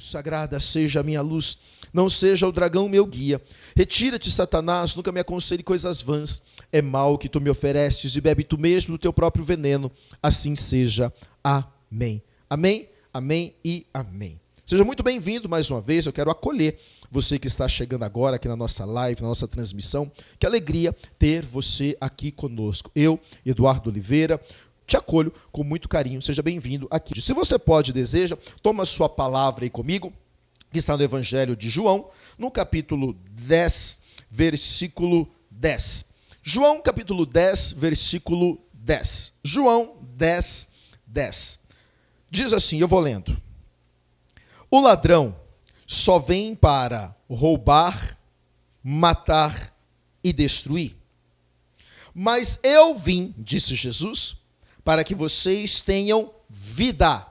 Sagrada seja a minha luz, não seja o dragão meu guia. Retira-te, Satanás, nunca me aconselhe coisas vãs. É mal que tu me oferestes e bebe tu mesmo do teu próprio veneno. Assim seja. Amém. Amém, amém e amém. Seja muito bem-vindo mais uma vez. Eu quero acolher você que está chegando agora aqui na nossa live, na nossa transmissão. Que alegria ter você aqui conosco. Eu, Eduardo Oliveira, te acolho com muito carinho. Seja bem-vindo aqui. Se você pode e deseja, toma a sua palavra aí comigo, que está no Evangelho de João, no capítulo 10, versículo 10. João, capítulo 10, versículo 10. João 10, 10. Diz assim, eu vou lendo. O ladrão só vem para roubar, matar e destruir. Mas eu vim, disse Jesus, para que vocês tenham vida.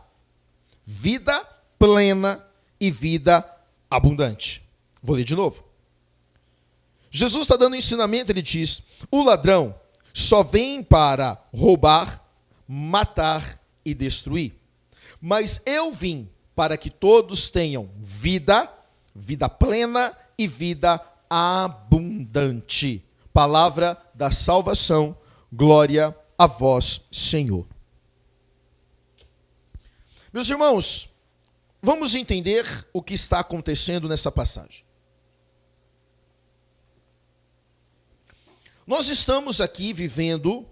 Vida plena e vida abundante. Vou ler de novo. Jesus está dando um ensinamento, ele diz, o ladrão só vem para roubar, matar e destruir. Mas eu vim para que todos tenham vida, vida plena e vida abundante. Palavra da salvação, glória a vós, Senhor. Meus irmãos, vamos entender o que está acontecendo nessa passagem. Nós estamos aqui vivendo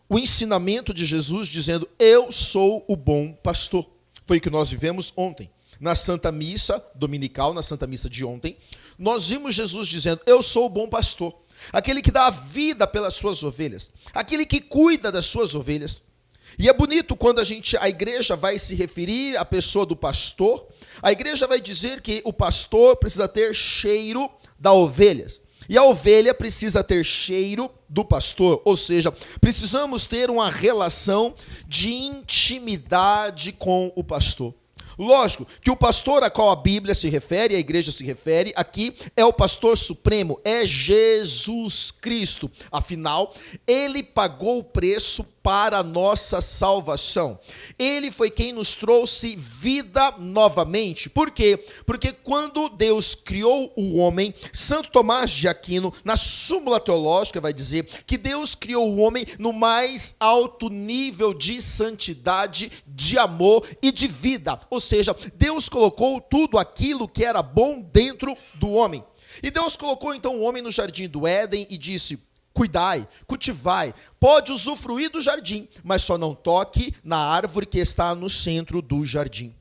o ensinamento de Jesus dizendo, eu sou o bom pastor. Foi o que nós vivemos ontem. Na Santa Missa Dominical, na Santa Missa de ontem, nós vimos Jesus dizendo, eu sou o bom pastor. Aquele que dá a vida pelas suas ovelhas. Aquele que cuida das suas ovelhas. E é bonito quando a igreja vai se referir à pessoa do pastor. A igreja vai dizer que o pastor precisa ter cheiro das ovelhas. E a ovelha precisa ter cheiro do pastor, ou seja, precisamos ter uma relação de intimidade com o pastor. Lógico que o pastor a qual a Bíblia se refere, a igreja se refere, aqui é o pastor supremo, é Jesus Cristo. Afinal, ele pagou o preço para a nossa salvação. Ele foi quem nos trouxe vida novamente. Por quê? Porque quando Deus criou o homem, Santo Tomás de Aquino, na súmula teológica, vai dizer que Deus criou o homem no mais alto nível de santidade, de amor e de vida. Ou seja, Deus colocou tudo aquilo que era bom dentro do homem. E Deus colocou então o homem no jardim do Éden e disse, cuidai, cultivai, pode usufruir do jardim, mas só não toque na árvore que está no centro do jardim.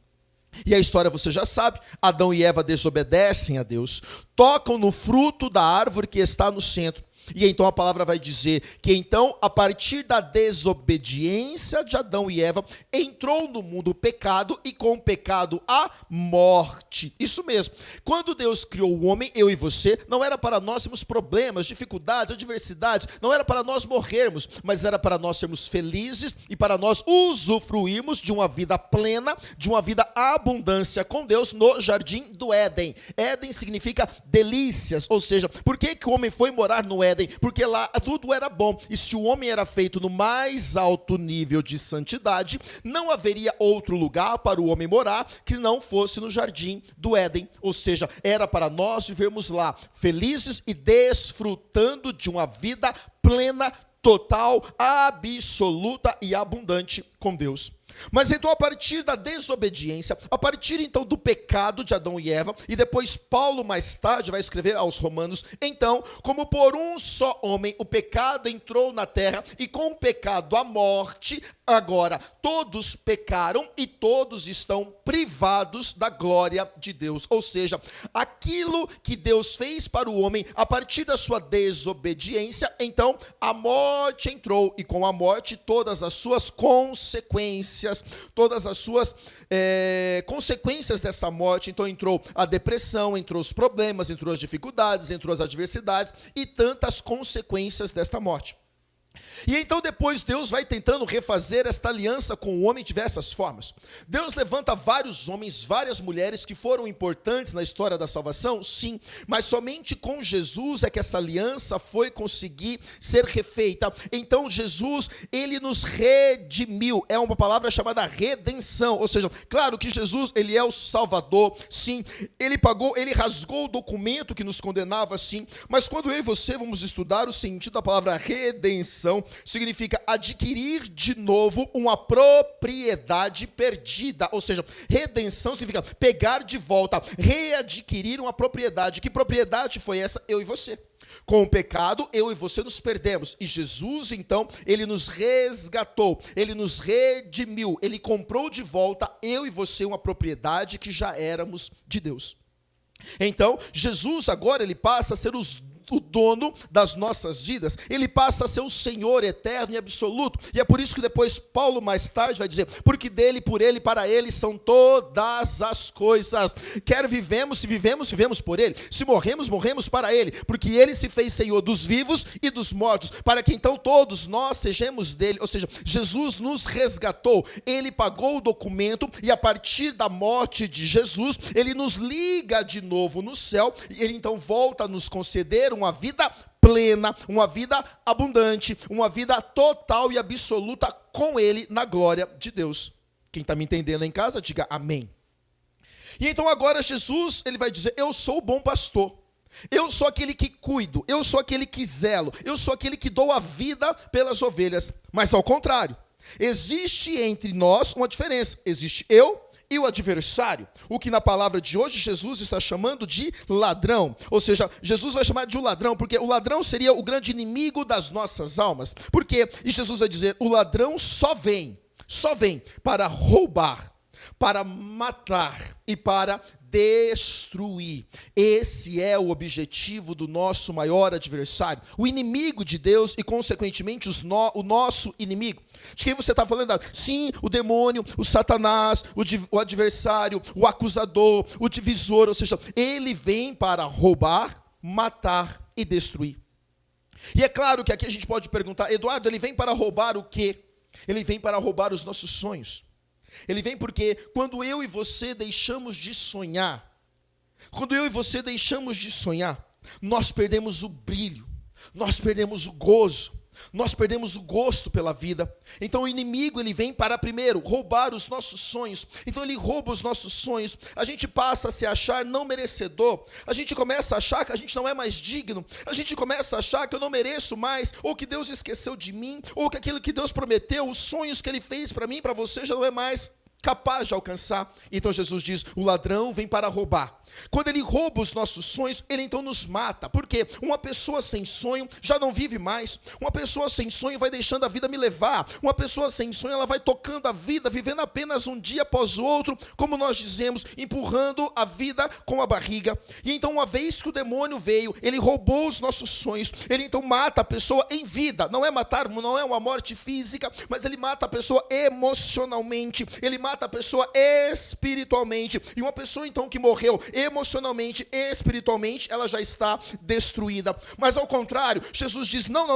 E a história você já sabe, Adão e Eva desobedecem a Deus, tocam no fruto da árvore que está no centro. E então a palavra vai dizer que então, a partir da desobediência de Adão e Eva, entrou no mundo o pecado e com o pecado a morte. Isso mesmo. Quando Deus criou o homem, eu e você, não era para nós termos problemas, dificuldades, adversidades, não era para nós morrermos, mas era para nós sermos felizes e para nós usufruirmos de uma vida plena, de uma vida abundância com Deus no jardim do Éden. Éden significa delícias, ou seja, por que o homem foi morar no Éden? Porque lá tudo era bom, e se o homem era feito no mais alto nível de santidade, não haveria outro lugar para o homem morar que não fosse no jardim do Éden, ou seja, era para nós vivermos lá, felizes e desfrutando de uma vida plena, total, absoluta e abundante com Deus. Mas então a partir da desobediência, a partir então do pecado de Adão e Eva, e depois Paulo mais tarde vai escrever aos Romanos, então, como por um só homem o pecado entrou na terra, e com o pecado a morte, agora todos pecaram e todos estão privados da glória de Deus. Ou seja, aquilo que Deus fez para o homem, a partir da sua desobediência, então a morte entrou, e com a morte todas as suas consequências, todas as suas consequências dessa morte. Então entrou a depressão, entrou os problemas, entrou as dificuldades, entrou as adversidades e tantas consequências desta morte. E então depois Deus vai tentando refazer esta aliança com o homem de diversas formas. Deus levanta vários homens, várias mulheres que foram importantes na história da salvação, sim, mas somente com Jesus é que essa aliança foi conseguir ser refeita. Então Jesus, ele nos redimiu, é uma palavra chamada redenção, ou seja, claro que Jesus, ele é o Salvador, sim, ele pagou, ele rasgou o documento que nos condenava, sim, mas quando eu e você vamos estudar o sentido da palavra redenção, significa adquirir de novo uma propriedade perdida, ou seja, redenção significa pegar de volta, readquirir uma propriedade. Que propriedade foi essa? Eu e você. Com o pecado, eu e você nos perdemos, e Jesus, então, ele nos resgatou, ele nos redimiu, ele comprou de volta, eu e você, uma propriedade que já éramos de Deus. Então, Jesus agora, ele passa a ser o dono das nossas vidas, ele passa a ser o Senhor eterno e absoluto, e é por isso que depois Paulo mais tarde vai dizer, porque dele, por ele, para ele são todas as coisas, quer vivemos, se vivemos, vivemos por ele, se morremos, morremos para ele, porque ele se fez Senhor dos vivos e dos mortos, para que então todos nós sejamos dele, ou seja, Jesus nos resgatou, ele pagou o documento, e a partir da morte de Jesus, ele nos liga de novo no céu, e ele então volta a nos conceder uma vida plena, uma vida abundante, uma vida total e absoluta com ele na glória de Deus. Quem está me entendendo em casa, diga amém. E então agora Jesus, ele vai dizer, eu sou o bom pastor, eu sou aquele que cuido, eu sou aquele que zelo, eu sou aquele que dou a vida pelas ovelhas. Mas ao contrário, existe entre nós uma diferença, existe eu e o adversário, o que na palavra de hoje Jesus está chamando de ladrão, ou seja, Jesus vai chamar de um ladrão, porque o ladrão seria o grande inimigo das nossas almas. Por quê? E Jesus vai dizer, o ladrão só vem para roubar, para matar e para destruir. Esse é o objetivo do nosso maior adversário, o inimigo de Deus e consequentemente o nosso inimigo. De quem você está falando? Sim, o demônio, o Satanás, o adversário, o acusador, o divisor, ou seja, ele vem para roubar, matar e destruir. E é claro que aqui a gente pode perguntar, Eduardo, ele vem para roubar o quê? Ele vem para roubar os nossos sonhos. Ele vem porque quando eu e você deixamos de sonhar, nós perdemos o brilho, nós perdemos o gozo, nós perdemos o gosto pela vida. Então o inimigo, ele vem para primeiro roubar os nossos sonhos. Então ele rouba os nossos sonhos. A gente passa a se achar não merecedor. A gente começa a achar que a gente não é mais digno. A gente começa a achar que eu não mereço mais, ou que Deus esqueceu de mim, ou que aquilo que Deus prometeu, os sonhos que ele fez para mim, para você, já não é mais capaz de alcançar. Então Jesus diz, o ladrão vem para roubar. Quando ele rouba os nossos sonhos, ele então nos mata. Por quê? Uma pessoa sem sonho já não vive mais. Uma pessoa sem sonho vai deixando a vida me levar. Uma pessoa sem sonho, ela vai tocando a vida, vivendo apenas um dia após o outro, como nós dizemos, empurrando a vida com a barriga. E então, uma vez que o demônio veio, ele roubou os nossos sonhos, ele então mata a pessoa em vida. Não é matar, não é uma morte física, mas ele mata a pessoa emocionalmente, ele mata a pessoa espiritualmente. E uma pessoa então que morreu emocionalmente e espiritualmente, ela já está destruída. Mas ao contrário, Jesus diz, não,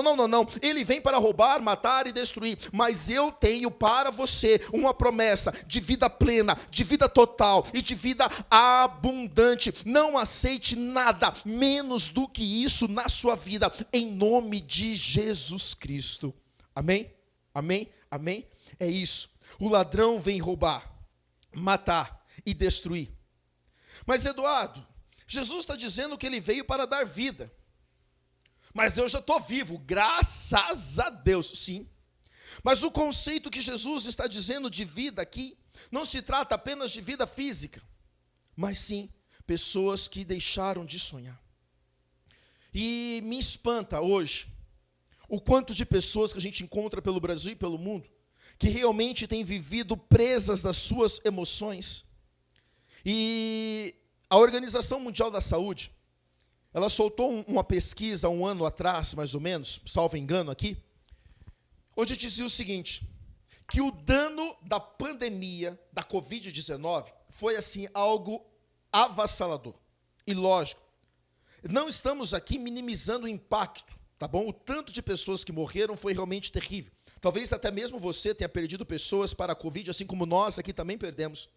ele vem para roubar, matar e destruir, mas eu tenho para você uma promessa de vida plena, de vida total e de vida abundante. Não aceite nada menos do que isso na sua vida, em nome de Jesus Cristo. Amém? Amém? Amém? É isso. O ladrão vem roubar, matar e destruir. Mas Eduardo, Jesus está dizendo que ele veio para dar vida. Mas eu já estou vivo, graças a Deus, sim. Mas o conceito que Jesus está dizendo de vida aqui, não se trata apenas de vida física, mas sim, pessoas que deixaram de sonhar. E me espanta hoje, o quanto de pessoas que a gente encontra pelo Brasil e pelo mundo, que realmente têm vivido presas das suas emoções. E a Organização Mundial da Saúde, ela soltou uma pesquisa um ano atrás, mais ou menos, salvo engano aqui, onde dizia o seguinte, que o dano da pandemia da Covid-19 foi assim algo avassalador. E lógico, não estamos aqui minimizando o impacto, tá bom? O tanto de pessoas que morreram foi realmente terrível. Talvez até mesmo você tenha perdido pessoas para a Covid, assim como nós aqui também perdemos.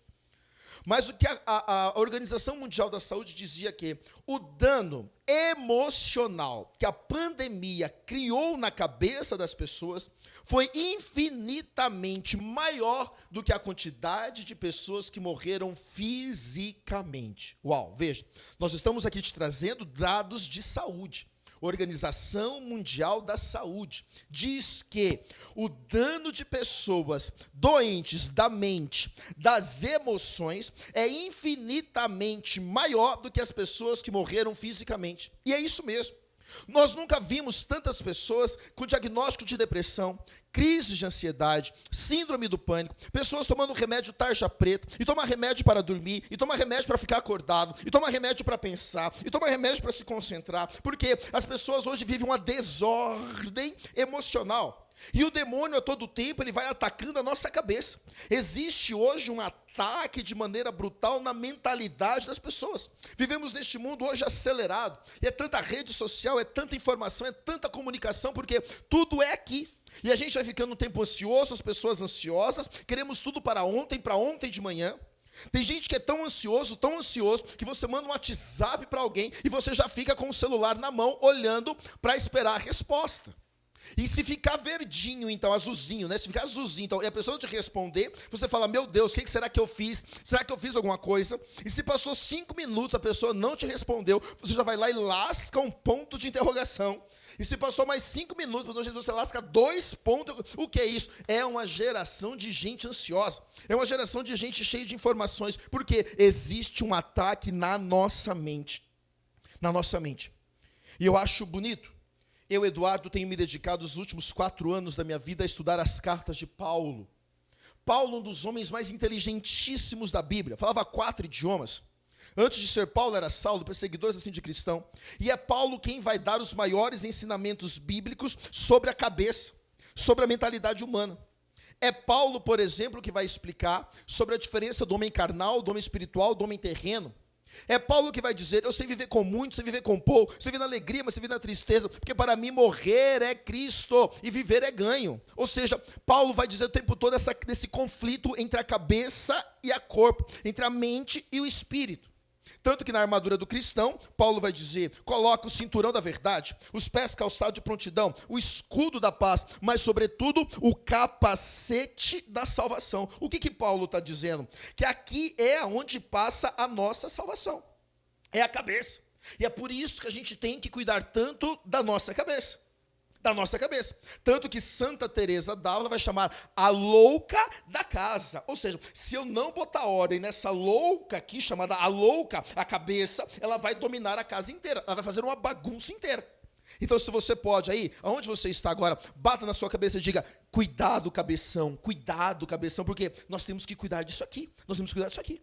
Mas o que a Organização Mundial da Saúde dizia que o dano emocional que a pandemia criou na cabeça das pessoas foi infinitamente maior do que a quantidade de pessoas que morreram fisicamente. Uau, veja, nós estamos aqui te trazendo dados de saúde. Organização Mundial da Saúde diz que o dano de pessoas doentes da mente, das emoções, é infinitamente maior do que as pessoas que morreram fisicamente. E é isso mesmo. Nós nunca vimos tantas pessoas com diagnóstico de depressão, crise de ansiedade, síndrome do pânico, pessoas tomando remédio tarja preta, e tomar remédio para dormir, e tomar remédio para ficar acordado, e tomar remédio para pensar, e tomar remédio para se concentrar, porque as pessoas hoje vivem uma desordem emocional. E o demônio, a todo tempo, ele vai atacando a nossa cabeça. Existe hoje um ataque de maneira brutal na mentalidade das pessoas. Vivemos neste mundo hoje acelerado. E é tanta rede social, é tanta informação, é tanta comunicação, porque tudo é aqui. E a gente vai ficando um tempo ansioso, as pessoas ansiosas, queremos tudo para ontem de manhã. Tem gente que é tão ansioso, que você manda um WhatsApp para alguém e você já fica com o celular na mão, olhando para esperar a resposta. E se ficar verdinho, então, azulzinho, né? Se ficar azulzinho, então, e a pessoa não te responder, você fala, meu Deus, o que será que eu fiz? Será que eu fiz alguma coisa? E se passou 5 minutos, a pessoa não te respondeu, você já vai lá e lasca um ponto de interrogação. E se passou mais 5 minutos, você lasca 2 pontos. O que é isso? É uma geração de gente ansiosa. É uma geração de gente cheia de informações. Porque existe um ataque na nossa mente. Na nossa mente. E eu acho bonito. Eu, Eduardo, tenho me dedicado os últimos 4 anos da minha vida a estudar as cartas de Paulo. Paulo, um dos homens mais inteligentíssimos da Bíblia, falava 4 idiomas. Antes de ser Paulo, era Saulo, perseguidor assim de cristão. E é Paulo quem vai dar os maiores ensinamentos bíblicos sobre a cabeça, sobre a mentalidade humana. É Paulo, por exemplo, que vai explicar sobre a diferença do homem carnal, do homem espiritual, do homem terreno. É Paulo que vai dizer, eu sei viver com muito, sei viver com pouco, sei viver na alegria, mas sei viver na tristeza, porque para mim morrer é Cristo e viver é ganho. Ou seja, Paulo vai dizer o tempo todo desse conflito entre a cabeça e a corpo, entre a mente e o espírito. Tanto que na armadura do cristão, Paulo vai dizer, coloca o cinturão da verdade, os pés calçados de prontidão, o escudo da paz, mas sobretudo o capacete da salvação. O que Paulo está dizendo? Que aqui é onde passa a nossa salvação, é a cabeça. E é por isso que a gente tem que cuidar tanto da nossa cabeça. Da nossa cabeça. Tanto que Santa Teresa d'Ávila vai chamar a louca da casa. Ou seja, se eu não botar ordem nessa louca aqui, chamada a louca, a cabeça, ela vai dominar a casa inteira. Ela vai fazer uma bagunça inteira. Então, se você pode aí, aonde você está agora, bata na sua cabeça e diga, cuidado, cabeção, porque nós temos que cuidar disso aqui. Nós temos que cuidar disso aqui.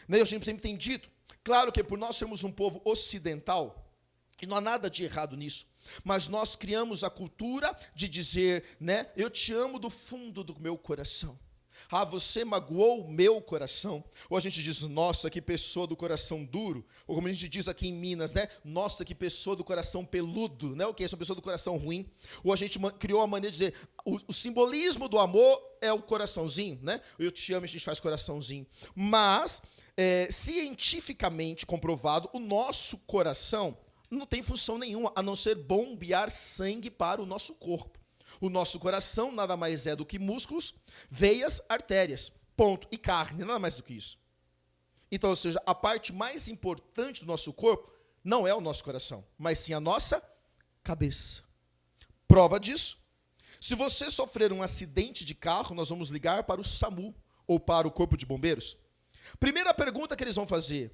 Né? Eu sempre tem dito, claro que por nós sermos um povo ocidental, e não há nada de errado nisso, mas nós criamos a cultura de dizer, né, eu te amo do fundo do meu coração. Ah, você magoou o meu coração. Ou a gente diz, nossa, que pessoa do coração duro. Ou como a gente diz aqui em Minas, né, nossa, que pessoa do coração peludo, né, o que é essa pessoa do coração ruim. Ou a gente criou a maneira de dizer, o simbolismo do amor é o coraçãozinho, né, eu te amo, a gente faz coraçãozinho. Mas, cientificamente comprovado, o nosso coração não tem função nenhuma, a não ser bombear sangue para o nosso corpo. O nosso coração nada mais é do que músculos, veias, artérias, ponto, e carne, nada mais do que isso. Então, ou seja, a parte mais importante do nosso corpo não é o nosso coração, mas sim a nossa cabeça. Prova disso, se você sofrer um acidente de carro, nós vamos ligar para o SAMU, ou para o Corpo de Bombeiros. Primeira pergunta que eles vão fazer,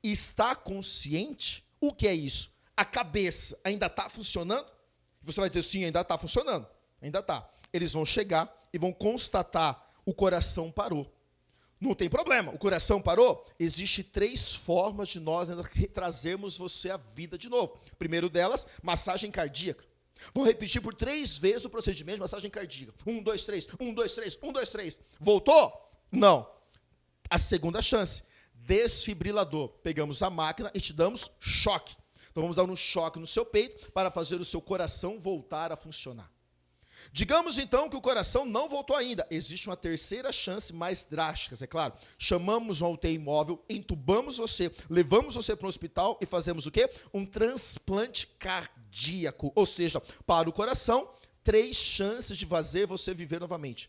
está consciente? O que é isso? A cabeça ainda está funcionando? Você vai dizer, sim, ainda está funcionando. Ainda está. Eles vão chegar e vão constatar, o coração parou. Não tem problema, o coração parou. Existem 3 formas de nós trazermos você à vida de novo. Primeiro delas, massagem cardíaca. Vão repetir por 3 vezes o procedimento de massagem cardíaca. 1, 2, 3, 1, 2, 3, 1, 2, 3. Voltou? Não. A segunda chance, desfibrilador. Pegamos a máquina e te damos choque. Então vamos dar um choque no seu peito para fazer o seu coração voltar a funcionar. Digamos então que o coração não voltou ainda. Existe uma terceira chance mais drástica, é claro. Chamamos uma UTI móvel, entubamos você, levamos você para o hospital e fazemos o quê? Um transplante cardíaco. Ou seja, para o coração, 3 chances de fazer você viver novamente.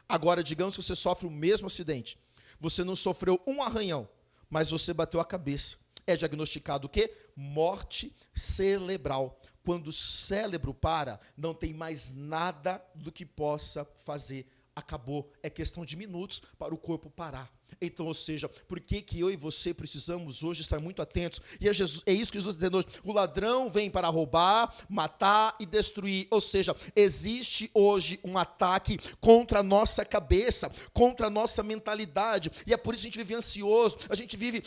Agora, digamos que você sofre o mesmo acidente. Você não sofreu um arranhão, mas você bateu a cabeça. É diagnosticado o quê? Morte cerebral. Quando o cérebro para, não tem mais nada do que possa fazer. Acabou. É questão de minutos para o corpo parar. Então, ou seja, por que eu e você precisamos hoje estar muito atentos? E é isso que Jesus está dizendo hoje. O ladrão vem para roubar, matar e destruir. Ou seja, existe hoje um ataque contra a nossa cabeça, contra a nossa mentalidade. E é por isso que a gente vive ansioso, a gente vive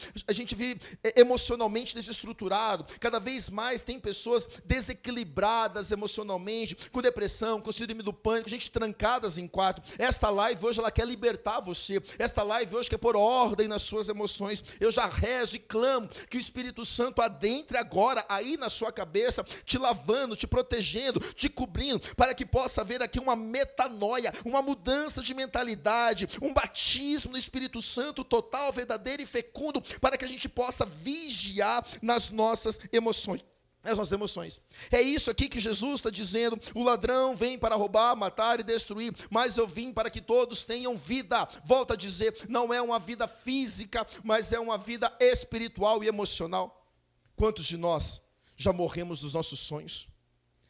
emocionalmente desestruturado. Cada vez mais tem pessoas desequilibradas emocionalmente, com depressão, com síndrome do pânico, gente trancadas em quarto. Esta live hoje ela quer libertar você. Esta live hoje quer pôr ordem nas suas emoções. Eu já rezo e clamo que o Espírito Santo adentre agora aí na sua cabeça, te lavando, te protegendo, te cobrindo, para que possa haver aqui uma metanoia, uma mudança de mentalidade, um batismo no Espírito Santo total, verdadeiro e fecundo, para que a gente possa vigiar nas nossas emoções. As nossas emoções. É isso aqui que Jesus está dizendo. O ladrão vem para roubar, matar e destruir, mas eu vim para que todos tenham vida. Volto a dizer, não é uma vida física, mas é uma vida espiritual e emocional. Quantos de nós já morremos dos nossos sonhos?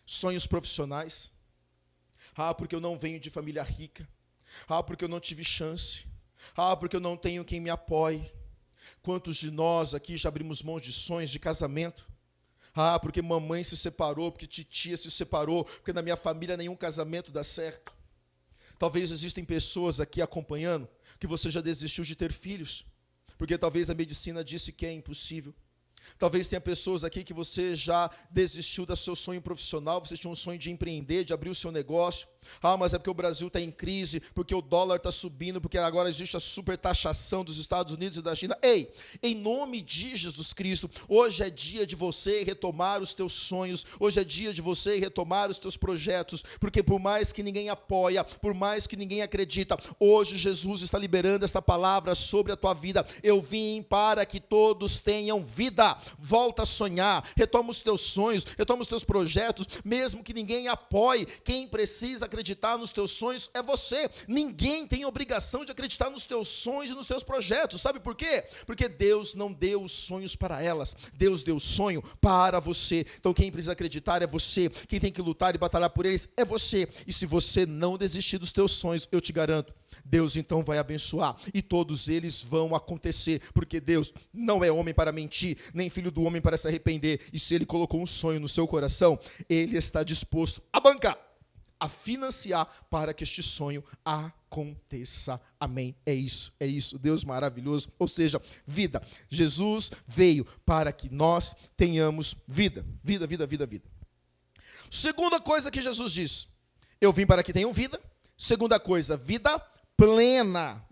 Sonhos profissionais. Porque eu não venho de família rica. Porque eu não tive chance. Porque eu não tenho quem me apoie. Quantos de nós aqui já abrimos mão de sonhos de casamento? Porque mamãe se separou, porque titia se separou, porque na minha família nenhum casamento dá certo. Talvez existem pessoas aqui acompanhando que você já desistiu de ter filhos, porque talvez a medicina disse que é impossível. Talvez tenha pessoas aqui que você já desistiu do seu sonho profissional, você tinha um sonho de empreender, de abrir o seu negócio. Mas é porque o Brasil está em crise, porque o dólar está subindo, porque agora existe a supertaxação dos Estados Unidos e da China. Ei, em nome de Jesus Cristo, hoje é dia de você retomar os teus sonhos, hoje é dia de você retomar os teus projetos, porque por mais que ninguém apoia, por mais que ninguém acredita, hoje Jesus está liberando esta palavra sobre a tua vida. Eu vim para que todos tenham vida. Volta a sonhar, retoma os teus sonhos, retoma os teus projetos, mesmo que ninguém apoie. Quem precisa acreditar nos teus sonhos é você. Ninguém tem obrigação de acreditar nos teus sonhos e nos teus projetos. Sabe por quê? Porque Deus não deu os sonhos para elas. Deus deu o sonho para você. Então quem precisa acreditar é você. Quem tem que lutar e batalhar por eles é você. E se você não desistir dos teus sonhos, eu te garanto, Deus então vai abençoar e todos eles vão acontecer, porque Deus não é homem para mentir, nem filho do homem para se arrepender. E se Ele colocou um sonho no seu coração, Ele está disposto a bancar, a financiar para que este sonho aconteça. Amém. É isso, Deus maravilhoso. Ou seja, vida. Jesus veio para que nós tenhamos vida. Vida. Segunda coisa que Jesus diz: eu vim para que tenham vida. Segunda coisa, vida plena,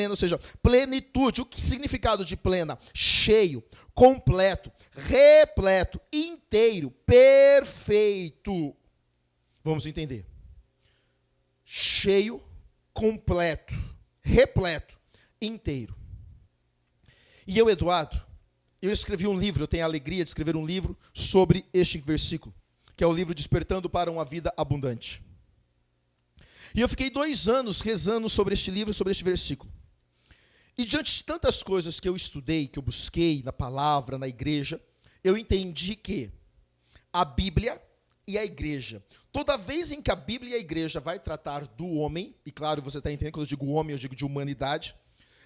ou seja, plenitude. O que significado de plena? Cheio, completo, repleto, inteiro, perfeito. Vamos entender. Cheio, completo, repleto, inteiro. E eu, Eduardo, eu escrevi um livro, eu tenho a alegria de escrever um livro sobre este versículo, que é o livro Despertando para uma Vida Abundante. E eu fiquei 2 anos rezando sobre este livro, sobre este versículo. E diante de tantas coisas que eu estudei, que eu busquei na palavra, na igreja, eu entendi que a Bíblia e a igreja, toda vez em que a Bíblia e a igreja vai tratar do homem, e claro, você está entendendo quando eu digo homem, eu digo de humanidade,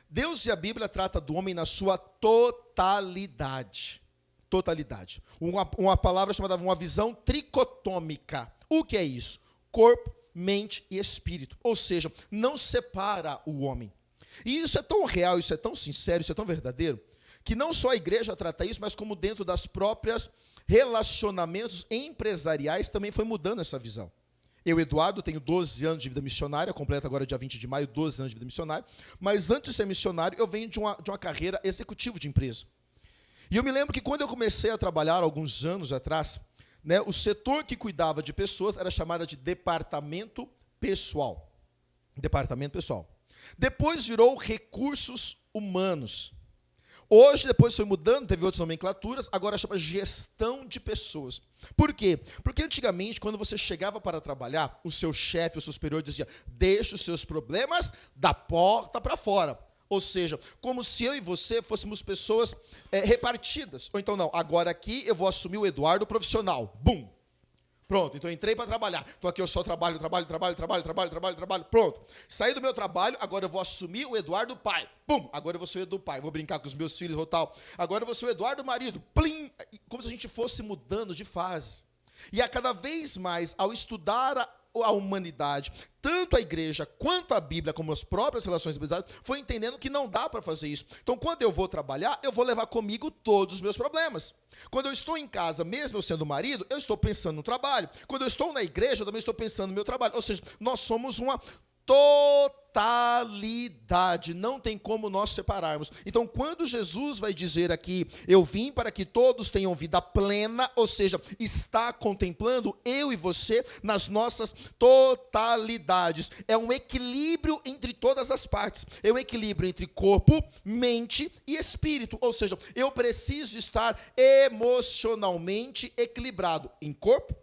Deus e a Bíblia tratam do homem na sua totalidade. Totalidade. Uma palavra chamada, uma visão tricotômica. O que é isso? Corpo, mente e espírito, ou seja, não separa o homem. E isso é tão real, isso é tão sincero, isso é tão verdadeiro, que não só a igreja trata isso, mas como dentro das próprias relacionamentos empresariais também foi mudando essa visão. Eu, Eduardo, tenho 12 anos de vida missionária, completo agora dia 20 de maio, 12 anos de vida missionária, mas antes de ser missionário, eu venho de uma carreira executiva de empresa. E eu me lembro que quando eu comecei a trabalhar, alguns anos atrás, né, o setor que cuidava de pessoas era chamado de departamento pessoal. Departamento pessoal. Depois virou recursos humanos. Hoje, depois foi mudando, teve outras nomenclaturas, agora chama gestão de pessoas. Por quê? Porque antigamente, quando você chegava para trabalhar, o seu chefe, o seu superior dizia, deixa os seus problemas da porta para fora. Ou seja, como se eu e você fôssemos pessoas repartidas. Ou então, não, agora aqui eu vou assumir o Eduardo profissional. Bum! Pronto, então eu entrei para trabalhar. Então aqui eu só trabalho. Pronto. Saí do meu trabalho, agora eu vou assumir o Eduardo pai. Pum, agora eu vou ser o Edu pai. Vou brincar com os meus filhos ou tal. Agora eu vou ser o Eduardo marido. Plim! Como se a gente fosse mudando de fase. E a cada vez mais, ao estudar a humanidade, tanto a igreja quanto a Bíblia, como as próprias relações amizades, foi entendendo que não dá para fazer isso. Então, quando eu vou trabalhar, eu vou levar comigo todos os meus problemas. Quando eu estou em casa, mesmo eu sendo marido, eu estou pensando no trabalho. Quando eu estou na igreja, eu também estou pensando no meu trabalho. Ou seja, nós somos uma totalidade, não tem como nós separarmos. Então, quando Jesus vai dizer aqui, eu vim para que todos tenham vida plena, ou seja, está contemplando eu e você nas nossas totalidades. É um equilíbrio entre todas as partes, é um equilíbrio entre corpo, mente e espírito, ou seja, eu preciso estar emocionalmente equilibrado em corpo,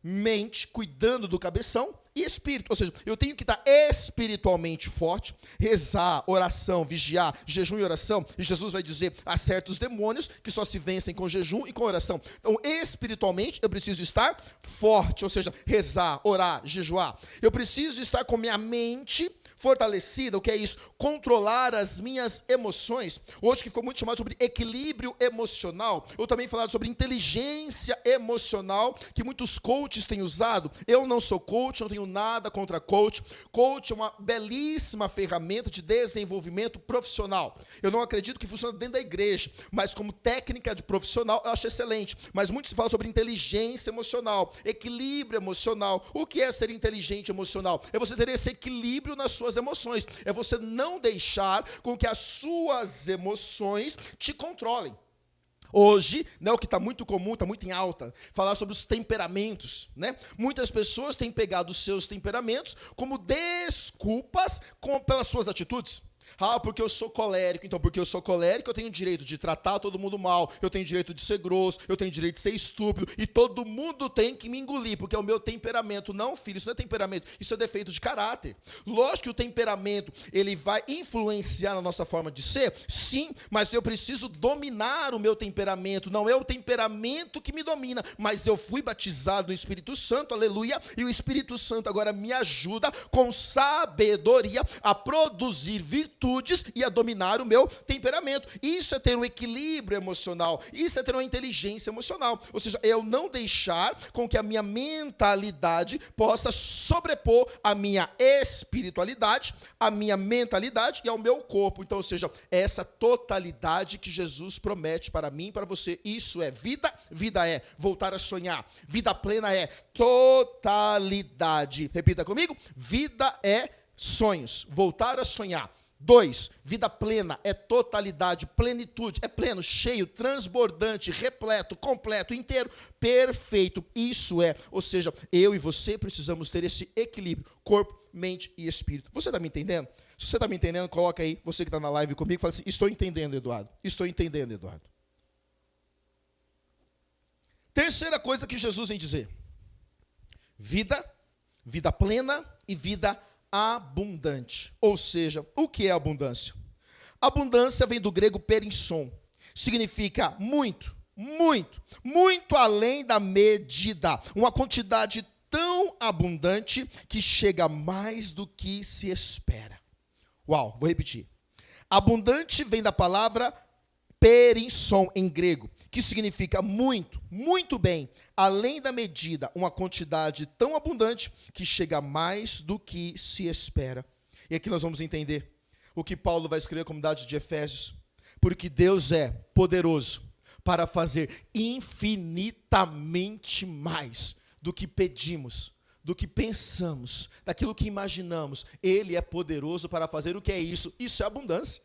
mente, cuidando do cabeção, e espírito, ou seja, eu tenho que estar espiritualmente forte, rezar, oração, vigiar, jejum e oração, e Jesus vai dizer a certos demônios que só se vencem com jejum e com oração. Então, espiritualmente, eu preciso estar forte, ou seja, rezar, orar, jejuar. Eu preciso estar com minha mente fortalecida, o que é isso? Controlar as minas emoções. Hoje que ficou muito chamado sobre equilíbrio emocional, eu também falado sobre inteligência emocional, que muitos coaches têm usado. Eu não sou coach, não tenho nada contra coach. Coach é uma belíssima ferramenta de desenvolvimento profissional. Eu não acredito que funcione dentro da igreja, mas como técnica de profissional, eu acho excelente. Mas muito se fala sobre inteligência emocional, equilíbrio emocional. O que é ser inteligente emocional? É você ter esse equilíbrio nas suas emoções, é você não deixar com que as suas emoções te controlem. Hoje, né, o que está muito comum, está muito em alta, falar sobre os temperamentos, né? Muitas pessoas têm pegado os seus temperamentos como desculpas pelas suas atitudes. Ah, porque eu sou colérico. Então, porque eu sou colérico, eu tenho o direito de tratar todo mundo mal, eu tenho o direito de ser grosso, eu tenho o direito de ser estúpido, e todo mundo tem que me engolir, porque é o meu temperamento. Não, filho, isso não é temperamento, isso é defeito de caráter. Lógico que o temperamento, ele vai influenciar na nossa forma de ser, sim, mas eu preciso dominar o meu temperamento. Não é o temperamento que me domina, mas eu fui batizado no Espírito Santo, aleluia, e o Espírito Santo agora me ajuda com sabedoria a produzir virtudes e a dominar o meu temperamento. Isso é ter um equilíbrio emocional, isso é ter uma inteligência emocional, ou seja, eu não deixar com que a minha mentalidade possa sobrepor a minha espiritualidade, a minha mentalidade e ao meu corpo. Então, ou seja, essa totalidade que Jesus promete para mim e para você, isso é vida. Vida é voltar a sonhar, vida plena é totalidade. Repita comigo, vida é sonhos, voltar a sonhar. 2, vida plena é totalidade, plenitude, é pleno, cheio, transbordante, repleto, completo, inteiro, perfeito. Isso é, ou seja, eu e você precisamos ter esse equilíbrio, corpo, mente e espírito. Você está me entendendo? Se você está me entendendo, coloca aí, você que está na live comigo, fala assim, estou entendendo, Eduardo. Estou entendendo, Eduardo. Terceira coisa que Jesus vem dizer. Vida plena e vida abundante. Ou seja, o que é abundância? Abundância vem do grego perisson. Significa muito, muito, muito além da medida. Uma quantidade tão abundante que chega mais do que se espera. Uau, vou repetir. Abundante vem da palavra perisson em grego, que significa muito, muito bem, além da medida, uma quantidade tão abundante que chega mais do que se espera. E aqui nós vamos entender o que Paulo vai escrever à comunidade de Efésios, porque Deus é poderoso para fazer infinitamente mais do que pedimos, do que pensamos, daquilo que imaginamos. Ele é poderoso para fazer o que é isso? Isso é abundância.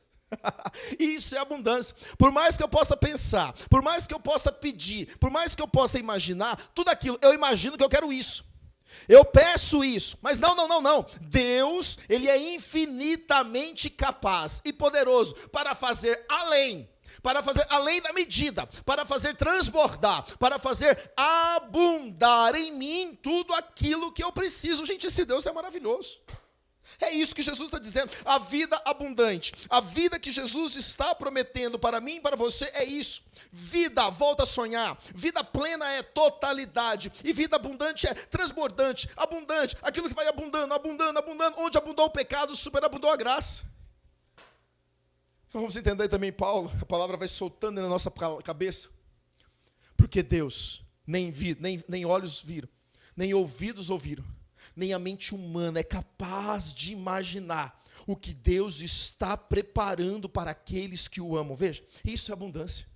Isso é abundância. Por mais que eu possa pensar, por mais que eu possa pedir, por mais que eu possa imaginar, tudo aquilo, eu imagino que eu quero isso. Eu peço isso, mas não. Deus, Ele é infinitamente capaz e poderoso para fazer além da medida, para fazer transbordar, para fazer abundar em mim tudo aquilo que eu preciso. Gente, esse Deus é maravilhoso. É isso que Jesus está dizendo, a vida abundante, a vida que Jesus está prometendo para mim e para você é isso. Vida, volta a sonhar, vida plena é totalidade, e vida abundante é transbordante, abundante, aquilo que vai abundando, onde abundou o pecado, superabundou a graça. Vamos entender também Paulo, a palavra vai soltando na nossa cabeça, porque Deus nem olhos viram, nem ouvidos ouviram, nem a mente humana é capaz de imaginar o que Deus está preparando para aqueles que o amam. Veja, isso é abundância.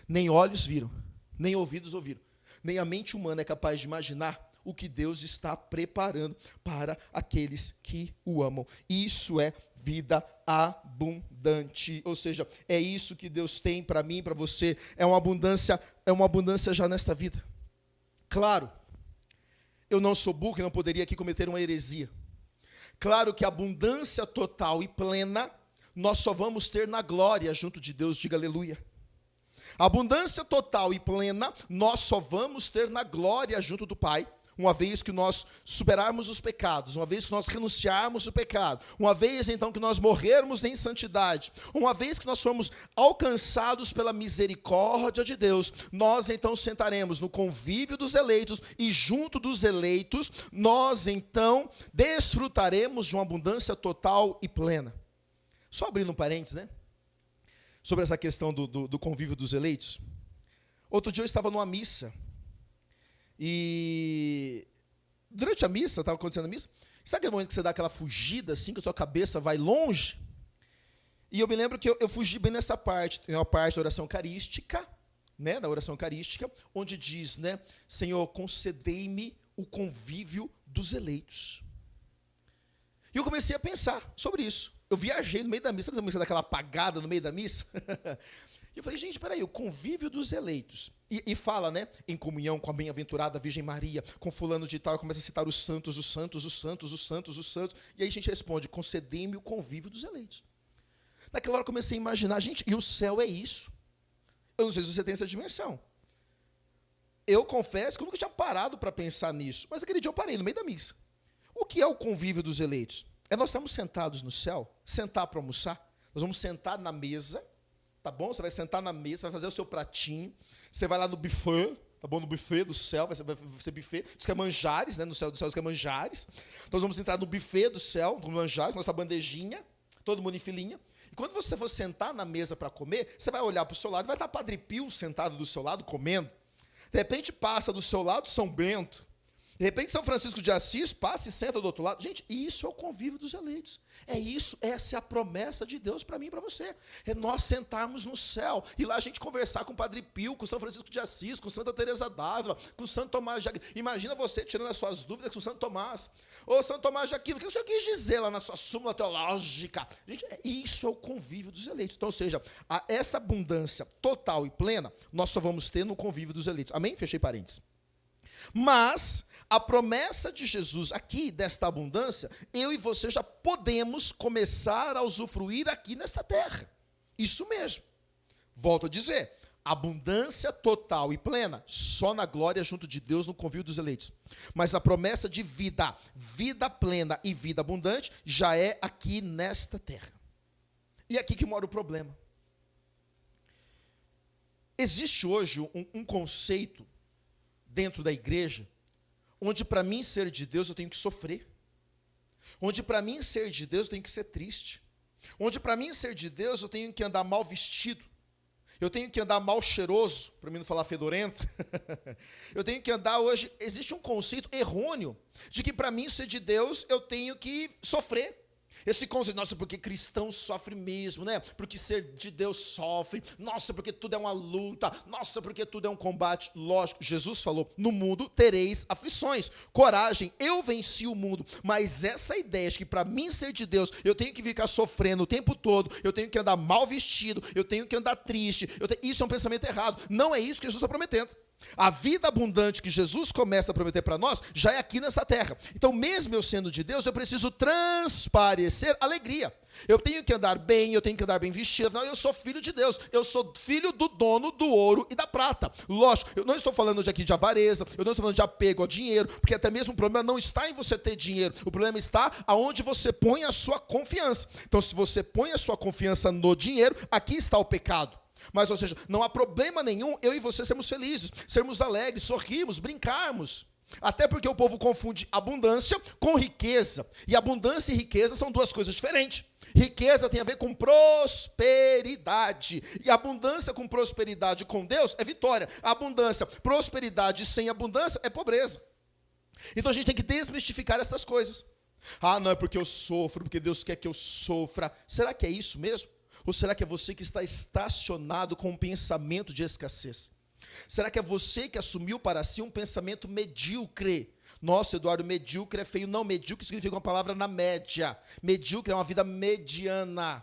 Nem olhos viram, nem ouvidos ouviram, nem a mente humana é capaz de imaginar o que Deus está preparando para aqueles que o amam. Isso é vida abundante, ou seja, é isso que Deus tem para mim e para você, é uma abundância já nesta vida. Claro, eu não sou burro e não poderia aqui cometer uma heresia. Claro que a abundância total e plena, nós só vamos ter na glória junto de Deus, diga aleluia. A abundância total e plena, nós só vamos ter na glória junto do Pai, uma vez que nós superarmos os pecados, uma vez que nós renunciarmos o pecado, uma vez então que nós morrermos em santidade, uma vez que nós formos alcançados pela misericórdia de Deus, nós então sentaremos no convívio dos eleitos e junto dos eleitos, nós então desfrutaremos de uma abundância total e plena. Só abrindo um parênteses, né? Sobre essa questão do convívio dos eleitos. Outro dia eu estava numa missa, e durante a missa, estava acontecendo a missa, sabe aquele momento que você dá aquela fugida assim, que a sua cabeça vai longe? E eu me lembro que eu fugi bem nessa parte, tem uma parte da oração eucarística, né, da oração eucarística, onde diz, né, Senhor, concedei-me o convívio dos eleitos. E eu comecei a pensar sobre isso. Eu viajei no meio da missa, sabe a missa daquela apagada no meio da missa? E eu falei, gente, peraí, o convívio dos eleitos. E fala, né, em comunhão com a bem-aventurada Virgem Maria, com fulano de tal, começa a citar os santos. E aí a gente responde, concedei-me o convívio dos eleitos. Naquela hora eu comecei a imaginar, gente, e o céu é isso? Eu não sei se você tem essa dimensão. Eu confesso que eu nunca tinha parado para pensar nisso, mas aquele dia eu parei no meio da missa. O que é o convívio dos eleitos? É nós estamos sentados no céu, sentar para almoçar, nós vamos sentar na mesa, tá bom? Você vai sentar na mesa, vai fazer o seu pratinho, você vai lá no buffet, tá bom? No buffet do céu, vai ser buffet, diz que é manjares, né? No céu do céu diz que é manjares. Então nós vamos entrar no buffet do céu, no manjares, nossa bandejinha, todo mundo em filinha. E quando você for sentar na mesa para comer, você vai olhar para o seu lado, vai estar Padre Pio sentado do seu lado, comendo. De repente passa do seu lado São Bento. De repente, São Francisco de Assis passa e senta do outro lado. Gente, isso é o convívio dos eleitos. É isso, essa é a promessa de Deus para mim e para você. É nós sentarmos no céu e lá a gente conversar com o Padre Pio, com São Francisco de Assis, com Santa Teresa d'Ávila, com Santo Tomás de Aquino. Imagina você tirando as suas dúvidas com Santo Tomás. Ô, Santo Tomás de Aquino, o que o senhor quis dizer lá na sua súmula teológica? Gente, isso é o convívio dos eleitos. Então, ou seja, essa abundância total e plena, nós só vamos ter no convívio dos eleitos. Amém? Fechei parênteses. Mas a promessa de Jesus aqui, desta abundância, eu e você já podemos começar a usufruir aqui nesta terra. Isso mesmo. Volto a dizer, abundância total e plena, só na glória junto de Deus no convívio dos eleitos. Mas a promessa de vida, vida plena e vida abundante, já é aqui nesta terra. E é aqui que mora o problema. Existe hoje um conceito dentro da igreja, onde para mim ser de Deus eu tenho que sofrer, onde para mim ser de Deus eu tenho que ser triste, onde para mim ser de Deus eu tenho que andar mal vestido, eu tenho que andar mal cheiroso, para mim não falar fedorento, eu tenho que andar hoje, existe um conceito errôneo, de que para mim ser de Deus eu tenho que sofrer, Esse conceito, nossa, porque cristão sofre mesmo, né? Porque ser de Deus sofre. Nossa, porque tudo é uma luta. Nossa, porque tudo é um combate. Lógico, Jesus falou, no mundo tereis aflições. Coragem, eu venci o mundo. Mas essa ideia de que para mim ser de Deus, eu tenho que ficar sofrendo o tempo todo, eu tenho que andar mal vestido, eu tenho que andar triste, isso é um pensamento errado. Não é isso que Jesus está prometendo. A vida abundante que Jesus começa a prometer para nós já é aqui nesta terra. Então, mesmo eu sendo de Deus, eu preciso transparecer alegria. Eu tenho que andar bem, eu tenho que andar bem vestido. Não, eu sou filho de Deus, eu sou filho do dono do ouro e da prata. Lógico, eu não estou falando hoje aqui de avareza, eu não estou falando de apego ao dinheiro, porque até mesmo o problema não está em você ter dinheiro, o problema está aonde você põe a sua confiança. Então, se você põe a sua confiança no dinheiro, aqui está o pecado. Mas, ou seja, não há problema nenhum eu e você sermos felizes, sermos alegres, sorrirmos, brincarmos. Até porque o povo confunde abundância com riqueza. E abundância e riqueza são duas coisas diferentes. Riqueza tem a ver com prosperidade. E abundância com prosperidade com Deus é vitória. Abundância, prosperidade sem abundância é pobreza. Então a gente tem que desmistificar essas coisas. Ah, não é porque eu sofro, porque Deus quer que eu sofra. Será que é isso mesmo? Ou será que é você que está estacionado com um pensamento de escassez? Será que é você que assumiu para si um pensamento medíocre? Nossa, Eduardo, medíocre é feio. Não, medíocre significa uma palavra na média. Medíocre é uma vida mediana.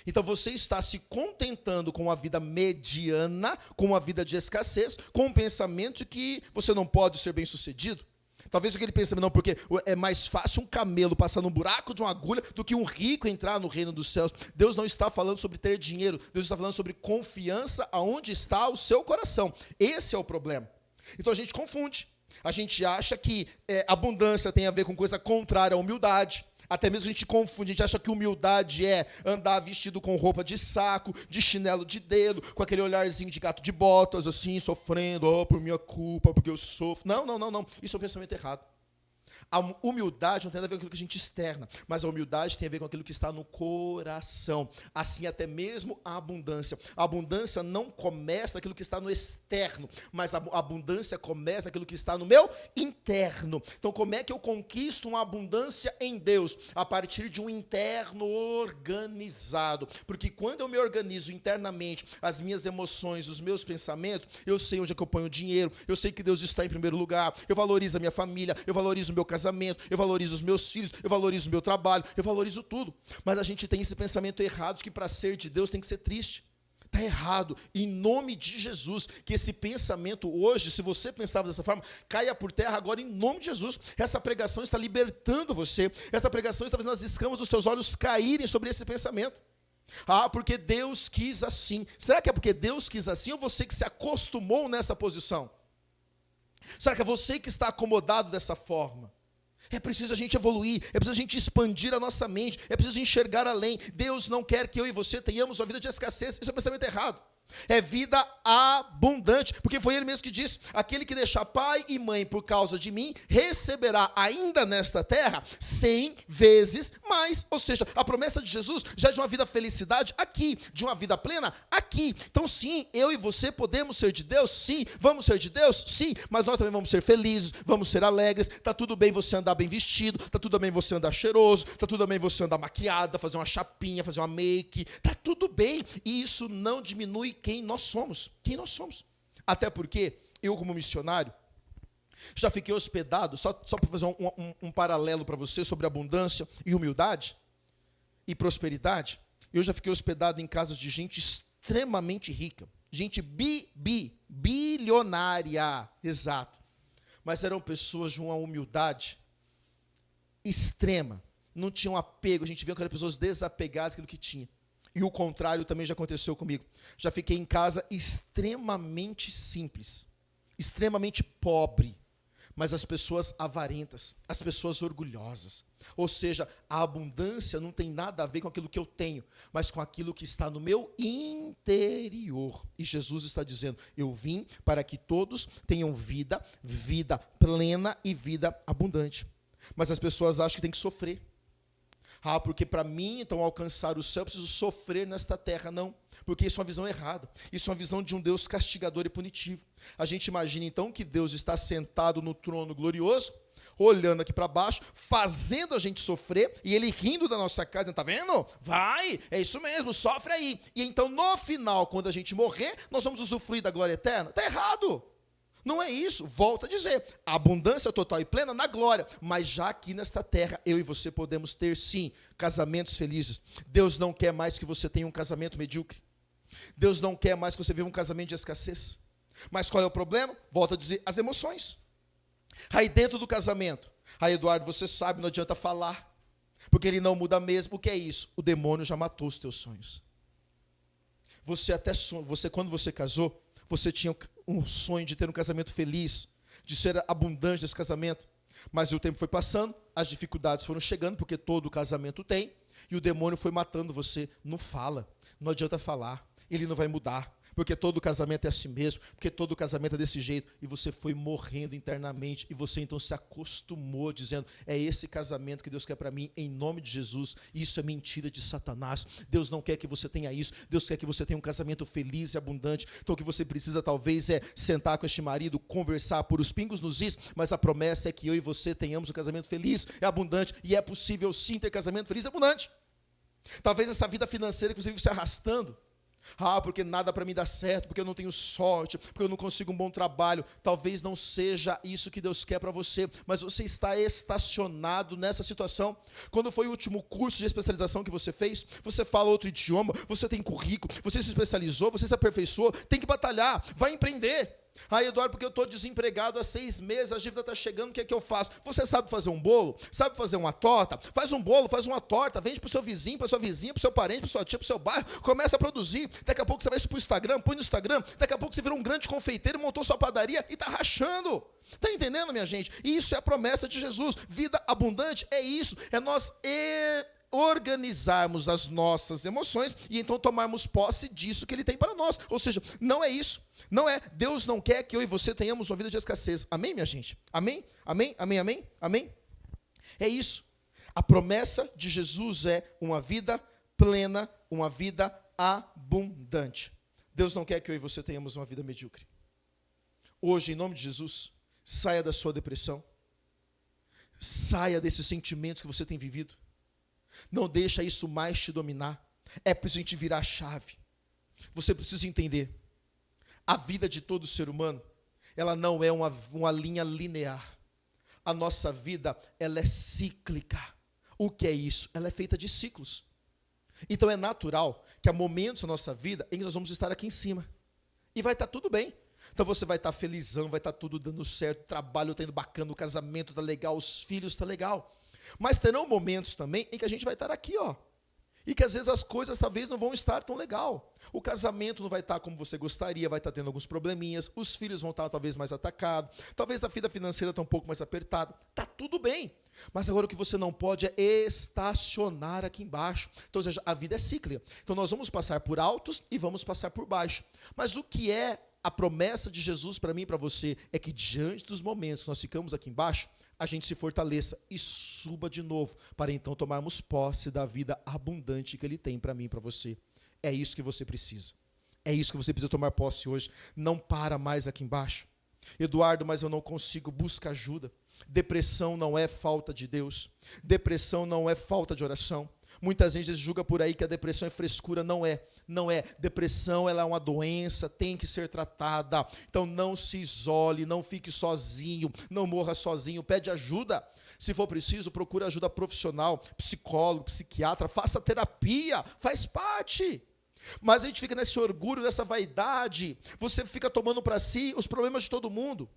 Então você está se contentando com uma vida mediana, com uma vida de escassez, com um pensamento de que você não pode ser bem-sucedido. Talvez aquele pensamento, não, porque é mais fácil um camelo passar no buraco de uma agulha do que um rico entrar no reino dos céus. Deus não está falando sobre ter dinheiro, Deus está falando sobre confiança aonde está o seu coração. Esse é o problema. Então a gente confunde. A gente acha que abundância tem a ver com coisa contrária à humildade. Até mesmo a gente confunde, a gente acha que humildade é andar vestido com roupa de saco, de chinelo de dedo, com aquele olharzinho de gato de botas, assim, sofrendo, por minha culpa, porque eu sofro. Não. Isso é um pensamento errado. A humildade não tem a ver com aquilo que a gente externa, mas a humildade tem a ver com aquilo que está no coração. Assim, até mesmo a abundância. A abundância não começa naquilo que está no externo, mas a abundância começa naquilo que está no meu interno. Então, como é que eu conquisto uma abundância em Deus? A partir de um interno organizado. Porque quando eu me organizo internamente, as minhas emoções, os meus pensamentos, eu sei onde é que eu ponho o dinheiro, eu sei que Deus está em primeiro lugar, eu valorizo a minha família, eu valorizo o meu casamento, eu valorizo os meus filhos, eu valorizo o meu trabalho, eu valorizo tudo. Mas a gente tem esse pensamento errado de que para ser de Deus tem que ser triste. Está errado. Em nome de Jesus, que esse pensamento hoje, se você pensava dessa forma, caia por terra agora em nome de Jesus. Essa pregação está libertando você. Essa pregação está fazendo as escamas dos seus olhos caírem sobre esse pensamento. Ah, porque Deus quis assim. Será que é porque Deus quis assim ou você que se acostumou nessa posição? Será que é você que está acomodado dessa forma? É preciso a gente evoluir, é preciso a gente expandir a nossa mente, é preciso enxergar além. Deus não quer que eu e você tenhamos uma vida de escassez, isso é um pensamento errado. É vida abundante, porque foi ele mesmo que disse, aquele que deixar pai e mãe por causa de mim, receberá ainda nesta terra 100 vezes mais. Ou seja, a promessa de Jesus já é de uma vida felicidade aqui, de uma vida plena aqui. Então sim, eu e você podemos ser de Deus, sim, vamos ser de Deus, sim, mas nós também vamos ser felizes, vamos ser alegres. Tá tudo bem você andar bem vestido, tá tudo bem você andar cheiroso, tá tudo bem você andar maquiada, fazer uma chapinha, fazer uma make, tá tudo bem, e isso não diminui quem nós somos. Até porque eu, como missionário, já fiquei hospedado, só para fazer um paralelo para você sobre abundância e humildade e prosperidade, eu já fiquei hospedado em casas de gente extremamente rica, gente bilionária, exato, mas eram pessoas de uma humildade extrema, não tinham apego, a gente via que eram pessoas desapegadas daquilo que tinha. E o contrário também já aconteceu comigo. Já fiquei em casa extremamente simples, extremamente pobre, mas as pessoas avarentas, as pessoas orgulhosas. Ou seja, a abundância não tem nada a ver com aquilo que eu tenho, mas com aquilo que está no meu interior. E Jesus está dizendo, eu vim para que todos tenham vida, vida plena e vida abundante. Mas as pessoas acham que tem que sofrer. Ah, porque para mim, então, alcançar o céu, eu preciso sofrer nesta terra. Não, porque isso é uma visão errada. Isso é uma visão de um Deus castigador e punitivo. A gente imagina, então, que Deus está sentado no trono glorioso, olhando aqui para baixo, fazendo a gente sofrer, e ele rindo da nossa cara, dizendo, tá vendo? Vai, é isso mesmo, sofre aí. E então, no final, quando a gente morrer, nós vamos usufruir da glória eterna? Está errado. Não é isso, volto a dizer, a abundância total e plena na glória, mas já aqui nesta terra, eu e você podemos ter sim, casamentos felizes. Deus não quer mais que você tenha um casamento medíocre. Deus não quer mais que você viva um casamento de escassez. Mas qual é o problema? Volto a dizer, as emoções. Aí dentro do casamento, aí Eduardo, você sabe, não adianta falar, porque ele não muda mesmo. O que é isso? O demônio já matou os teus sonhos. Você até sonha, quando você casou, você tinha um sonho de ter um casamento feliz, de ser abundante nesse casamento, mas o tempo foi passando, as dificuldades foram chegando, porque todo casamento tem, e o demônio foi matando você. Não fala, não adianta falar, ele não vai mudar, porque todo casamento é assim mesmo, porque todo casamento é desse jeito, e você foi morrendo internamente, e você então se acostumou dizendo, é esse casamento que Deus quer para mim, em nome de Jesus. Isso é mentira de Satanás. Deus não quer que você tenha isso, Deus quer que você tenha um casamento feliz e abundante. Então o que você precisa talvez é sentar com este marido, conversar por os pingos nos is, mas a promessa é que eu e você tenhamos um casamento feliz e abundante, e é possível sim ter casamento feliz e abundante. Talvez essa vida financeira que você vive se arrastando, porque nada para mim dá certo, porque eu não tenho sorte, porque eu não consigo um bom trabalho. Talvez não seja isso que Deus quer para você, mas você está estacionado nessa situação. Quando foi o último curso de especialização que você fez? Você fala outro idioma, você tem currículo, você se especializou, você se aperfeiçoou, tem que batalhar, vai empreender. Eduardo, porque eu estou desempregado há 6 meses, a dívida está chegando, o que é que eu faço? Você sabe fazer um bolo? Sabe fazer uma torta? Faz um bolo, faz uma torta, vende para o seu vizinho, para a sua vizinha, para o seu parente, para a sua tia, para o seu bairro, começa a produzir. Daqui a pouco você vai isso para o Instagram, põe no Instagram, daqui a pouco você virou um grande confeiteiro, montou sua padaria e está rachando. Está entendendo, minha gente? Isso é a promessa de Jesus. Vida abundante é isso, é nós organizarmos as nossas emoções e então tomarmos posse disso que Ele tem para nós. Ou seja, não é isso. Não é. Deus não quer que eu e você tenhamos uma vida de escassez. Amém, minha gente? Amém? Amém? Amém? Amém? Amém? É isso. A promessa de Jesus é uma vida plena, uma vida abundante. Deus não quer que eu e você tenhamos uma vida medíocre. Hoje, em nome de Jesus, saia da sua depressão. Saia desses sentimentos que você tem vivido. Não deixa isso mais te dominar. É preciso a gente virar a chave. Você precisa entender. A vida de todo ser humano, ela não é uma linha linear. A nossa vida, ela é cíclica. O que é isso? Ela é feita de ciclos. Então é natural que há momentos na nossa vida em que nós vamos estar aqui em cima. E vai estar tudo bem. Então você vai estar felizão, vai estar tudo dando certo, o trabalho está indo bacana, o casamento está legal, os filhos estão legal. Mas terão momentos também em que a gente vai estar aqui, e que às vezes as coisas talvez não vão estar tão legal. O casamento não vai estar como você gostaria, vai estar tendo alguns probleminhas, os filhos vão estar talvez mais atacados, talvez a vida financeira está um pouco mais apertada. Está tudo bem. Mas agora o que você não pode é estacionar aqui embaixo. Então, ou seja, a vida é cíclica. Então nós vamos passar por altos e vamos passar por baixo. Mas o que é a promessa de Jesus para mim e para você é que diante dos momentos que nós ficamos aqui embaixo, a gente se fortaleça e suba de novo, para então tomarmos posse da vida abundante que Ele tem para mim e para você. É isso que você precisa. É isso que você precisa tomar posse hoje. Não para mais aqui embaixo. Eduardo, mas eu não consigo, busca ajuda. Depressão não é falta de Deus. Depressão não é falta de oração. Muitas vezes julga por aí que a depressão é frescura, não é. Não é. Depressão, ela é uma doença, tem que ser tratada. Então não se isole, não fique sozinho, não morra sozinho, pede ajuda. Se for preciso, procure ajuda profissional, psicólogo, psiquiatra, faça terapia, faz parte. Mas a gente fica nesse orgulho, nessa vaidade, você fica tomando para si os problemas de todo mundo.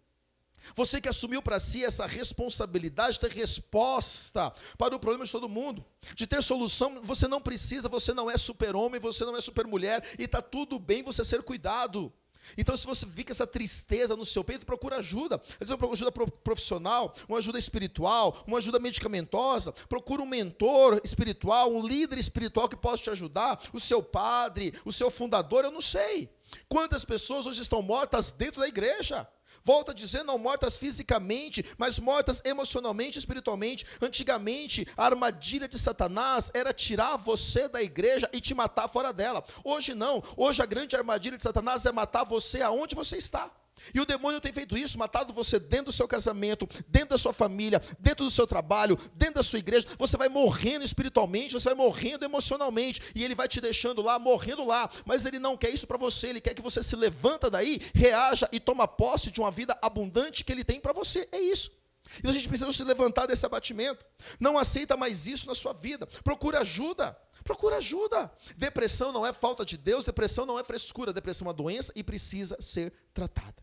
Você que assumiu para si essa responsabilidade de ter resposta para o problema de todo mundo, de ter solução, você não precisa, você não é super-homem, você não é super-mulher, e está tudo bem você ser cuidado. Então, se você fica essa tristeza no seu peito, procura ajuda. Às vezes, uma ajuda profissional, uma ajuda espiritual, uma ajuda medicamentosa. Procura um mentor espiritual, um líder espiritual que possa te ajudar, o seu padre, o seu fundador, eu não sei. Quantas pessoas hoje estão mortas dentro da igreja? Volto a dizer, não mortas fisicamente, mas mortas emocionalmente, espiritualmente. Antigamente, a armadilha de Satanás era tirar você da igreja e te matar fora dela. Hoje não. Hoje a grande armadilha de Satanás é matar você aonde você está. E o demônio tem feito isso, matado você dentro do seu casamento, dentro da sua família, dentro do seu trabalho, dentro da sua igreja. Você vai morrendo espiritualmente, você vai morrendo emocionalmente, e ele vai te deixando lá, morrendo lá. Mas ele não quer isso para você, ele quer que você se levanta daí, reaja e toma posse de uma vida abundante que ele tem para você. É isso. Então a gente precisa se levantar desse abatimento. Não aceita mais isso na sua vida. Procura ajuda. Procura ajuda. Depressão não é falta de Deus, depressão não é frescura, depressão é uma doença e precisa ser tratada.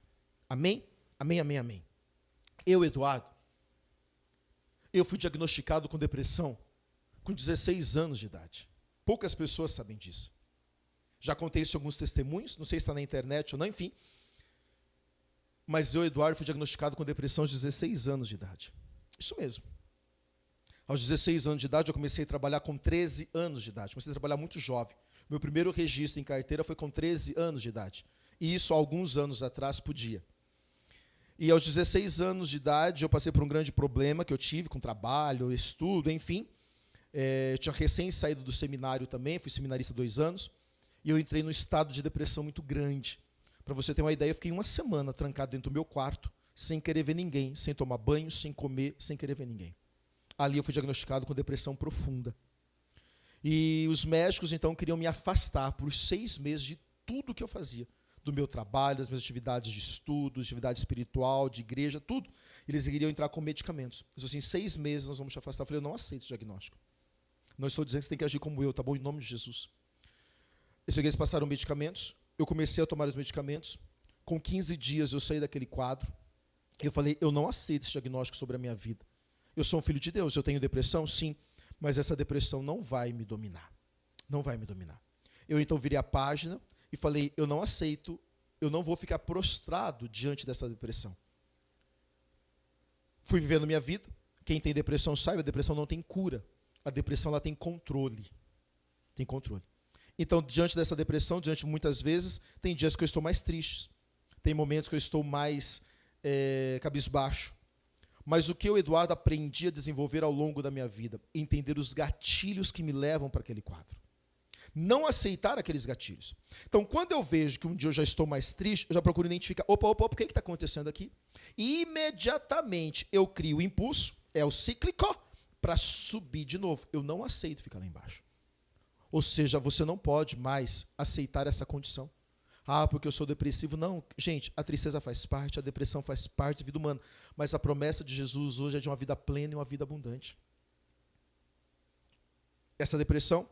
Amém? Amém, amém, amém. Eu, Eduardo, eu fui diagnosticado com depressão com 16 anos de idade. Poucas pessoas sabem disso. Já contei isso em alguns testemunhos, não sei se está na internet ou não, enfim. Mas eu, Eduardo, fui diagnosticado com depressão aos 16 anos de idade. Isso mesmo. Aos 16 anos de idade, eu comecei a trabalhar com 13 anos de idade. Comecei a trabalhar muito jovem. Meu primeiro registro em carteira foi com 13 anos de idade. E isso há alguns anos atrás podia. E aos 16 anos de idade, eu passei por um grande problema que eu tive com trabalho, estudo, enfim. Eu tinha recém saído do seminário também, fui seminarista 2 anos. E eu entrei num estado de depressão muito grande. Para você ter uma ideia, eu fiquei uma semana trancado dentro do meu quarto, sem querer ver ninguém, sem tomar banho, sem comer, sem querer ver ninguém. Ali eu fui diagnosticado com depressão profunda. E os médicos, então, queriam me afastar por 6 meses de tudo que eu fazia. Do meu trabalho, das minhas atividades de estudo, atividade espiritual, de igreja, tudo. Eles queriam entrar com medicamentos. Eles falaram assim, 6 meses nós vamos te afastar. Eu falei, eu não aceito esse diagnóstico. Não estou dizendo que você tem que agir como eu, tá bom? Em nome de Jesus. Eles passaram medicamentos, eu comecei a tomar os medicamentos. Com 15 dias eu saí daquele quadro. Eu falei, eu não aceito esse diagnóstico sobre a minha vida. Eu sou um filho de Deus, eu tenho depressão? Sim. Mas essa depressão não vai me dominar. Não vai me dominar. Eu então virei a página e falei, eu não aceito, eu não vou ficar prostrado diante dessa depressão. Fui vivendo minha vida. Quem tem depressão sabe, a depressão não tem cura. A depressão ela tem controle. Tem controle. Então, diante dessa depressão, diante muitas vezes, tem dias que eu estou mais triste. Tem momentos que eu estou mais cabisbaixo. Mas o que eu, Eduardo, aprendi a desenvolver ao longo da minha vida? Entender os gatilhos que me levam para aquele quadro. Não aceitar aqueles gatilhos. Então, quando eu vejo que um dia eu já estou mais triste, eu já procuro identificar, opa, o que está acontecendo aqui? E imediatamente eu crio o impulso, é o cíclico, para subir de novo. Eu não aceito ficar lá embaixo. Ou seja, você não pode mais aceitar essa condição. Ah, porque eu sou depressivo. Não, gente, a tristeza faz parte, a depressão faz parte da vida humana. Mas a promessa de Jesus hoje é de uma vida plena e uma vida abundante. Essa depressão,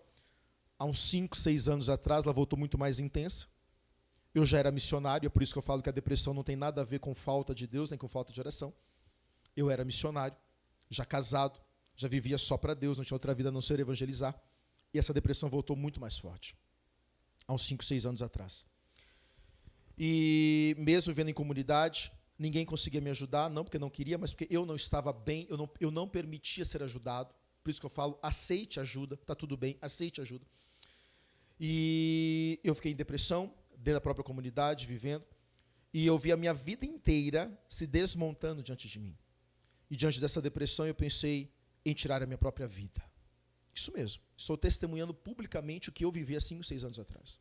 há uns 5, 6 anos atrás, ela voltou muito mais intensa. Eu já era missionário, é por isso que eu falo que a depressão não tem nada a ver com falta de Deus, nem com falta de oração. Eu era missionário, já casado, já vivia só para Deus, não tinha outra vida a não ser evangelizar. E essa depressão voltou muito mais forte, há uns 5, 6 anos atrás. E mesmo vivendo em comunidade, ninguém conseguia me ajudar, não porque não queria, mas porque eu não estava bem, eu não permitia ser ajudado. Por isso que eu falo, aceite ajuda, está tudo bem, aceite ajuda. E eu fiquei em depressão, dentro da própria comunidade, vivendo, e eu vi a minha vida inteira se desmontando diante de mim. E diante dessa depressão eu pensei em tirar a minha própria vida. Isso mesmo, estou testemunhando publicamente o que eu vivi há 5, 6 anos atrás.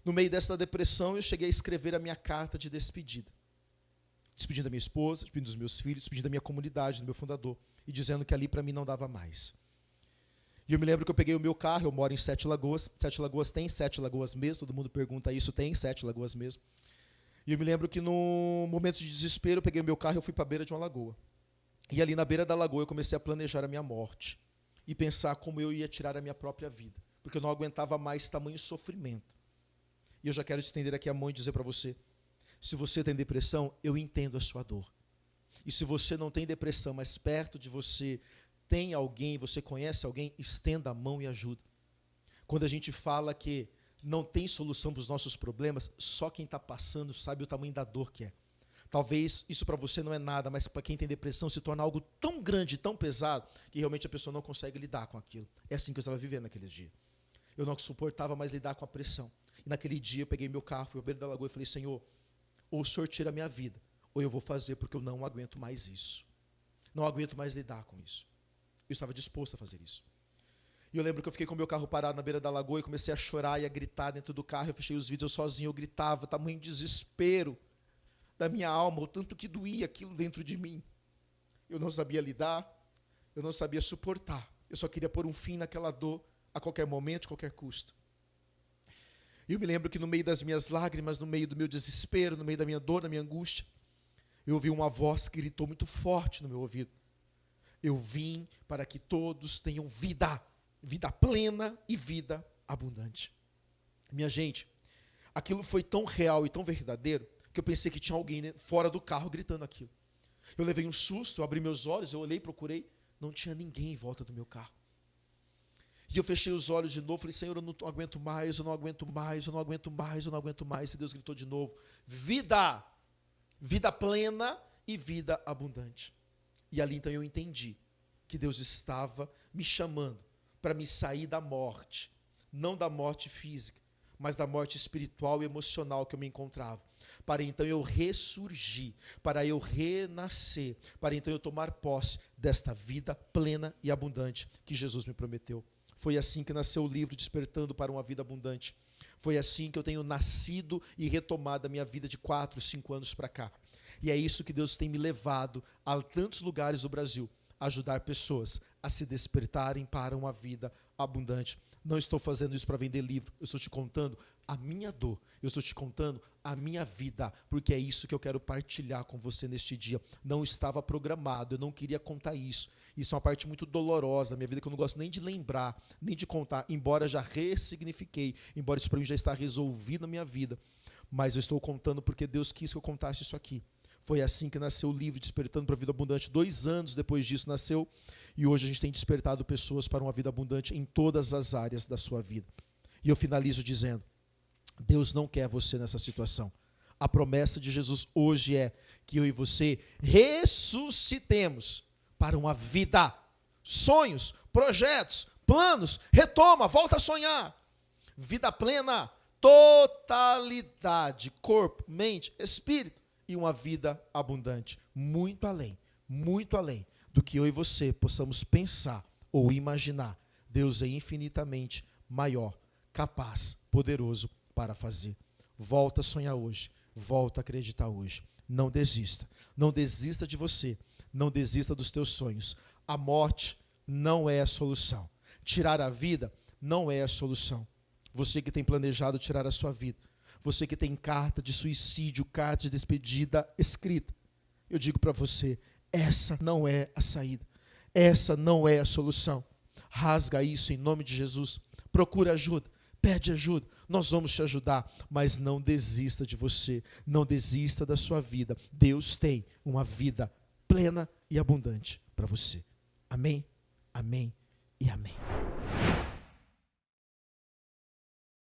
No meio dessa depressão, eu cheguei a escrever a minha carta de despedida. Despedindo da minha esposa, despedindo dos meus filhos, despedindo da minha comunidade, do meu fundador, e dizendo que ali para mim não dava mais. E eu me lembro que eu peguei o meu carro, eu moro em 7 Lagoas. 7 Lagoas tem 7 Lagoas mesmo, todo mundo pergunta isso, tem 7 Lagoas mesmo. E eu me lembro que num momento de desespero, eu peguei o meu carro e eu fui para a beira de uma lagoa. E ali na beira da lagoa eu comecei a planejar a minha morte. E pensar como eu ia tirar a minha própria vida. Porque eu não aguentava mais tamanho sofrimento. E eu já quero estender aqui a mão e dizer para você, se você tem depressão, eu entendo a sua dor. E se você não tem depressão, mas perto de você tem alguém, você conhece alguém, estenda a mão e ajuda. Quando a gente fala que não tem solução para os nossos problemas, só quem está passando sabe o tamanho da dor que é. Talvez isso para você não é nada, mas para quem tem depressão se torna algo tão grande, tão pesado, que realmente a pessoa não consegue lidar com aquilo. É assim que eu estava vivendo naquele dia. Eu não suportava mais lidar com a pressão. E naquele dia eu peguei meu carro, fui ao beiro da lagoa e falei, Senhor, ou o Senhor tira a minha vida, ou eu vou fazer porque eu não aguento mais isso. Não aguento mais lidar com isso. Eu estava disposto a fazer isso. E eu lembro que eu fiquei com o meu carro parado na beira da lagoa e comecei a chorar e a gritar dentro do carro. Eu fechei os vidros, eu sozinho, eu gritava, tamanho desespero. da minha alma, o tanto que doía aquilo dentro de mim. Eu não sabia lidar, eu não sabia suportar. Eu só queria pôr um fim naquela dor a qualquer momento, a qualquer custo. Eu me lembro que no meio das minhas lágrimas, no meio do meu desespero, no meio da minha dor, da minha angústia, eu ouvi uma voz que gritou muito forte no meu ouvido. Eu vim para que todos tenham vida, vida plena e vida abundante. Minha gente, aquilo foi tão real e tão verdadeiro que eu pensei que tinha alguém fora do carro gritando aquilo. Eu levei um susto, eu abri meus olhos, eu olhei, procurei, não tinha ninguém em volta do meu carro. E eu fechei os olhos de novo, falei, Senhor, eu não aguento mais, eu não aguento mais, eu não aguento mais, eu não aguento mais. E Deus gritou de novo, vida, vida plena e vida abundante. E ali então eu entendi que Deus estava me chamando para me sair da morte, não da morte física, mas da morte espiritual e emocional que eu me encontrava. Para então eu ressurgir, para eu renascer, para então eu tomar posse desta vida plena e abundante que Jesus me prometeu. Foi assim que nasceu o livro Despertando para uma Vida Abundante. Foi assim que eu tenho nascido e retomado a minha vida de 4, 5 anos para cá. E é isso que Deus tem me levado a tantos lugares do Brasil, a ajudar pessoas a se despertarem para uma vida abundante. Não estou fazendo isso para vender livro, eu estou te contando a minha dor, eu estou te contando a minha vida, porque é isso que eu quero partilhar com você neste dia. Não estava programado, eu não queria contar isso. Isso é uma parte muito dolorosa da minha vida, que eu não gosto nem de lembrar, nem de contar, embora já ressignifiquei, embora isso para mim já está resolvido na minha vida. Mas eu estou contando porque Deus quis que eu contasse isso aqui. Foi assim que nasceu o livro Despertando para a Vida Abundante. 2 anos depois disso nasceu, e hoje a gente tem despertado pessoas para uma vida abundante em todas as áreas da sua vida. E eu finalizo dizendo, Deus não quer você nessa situação. A promessa de Jesus hoje é que eu e você ressuscitemos para uma vida, sonhos, projetos, planos, retoma, volta a sonhar. Vida plena, totalidade, corpo, mente, espírito. E uma vida abundante, muito além do que eu e você possamos pensar ou imaginar. Deus é infinitamente maior, capaz, poderoso para fazer. Volta a sonhar hoje, volta a acreditar hoje. Não desista de você, não desista dos teus sonhos. A morte não é a solução. Tirar a vida não é a solução. Você que tem planejado tirar a sua vida, você que tem carta de suicídio, carta de despedida escrita, eu digo para você, essa não é a saída. Essa não é a solução. Rasga isso em nome de Jesus. Procura ajuda, pede ajuda. Nós vamos te ajudar, mas não desista de você. Não desista da sua vida. Deus tem uma vida plena e abundante para você. Amém, amém e amém.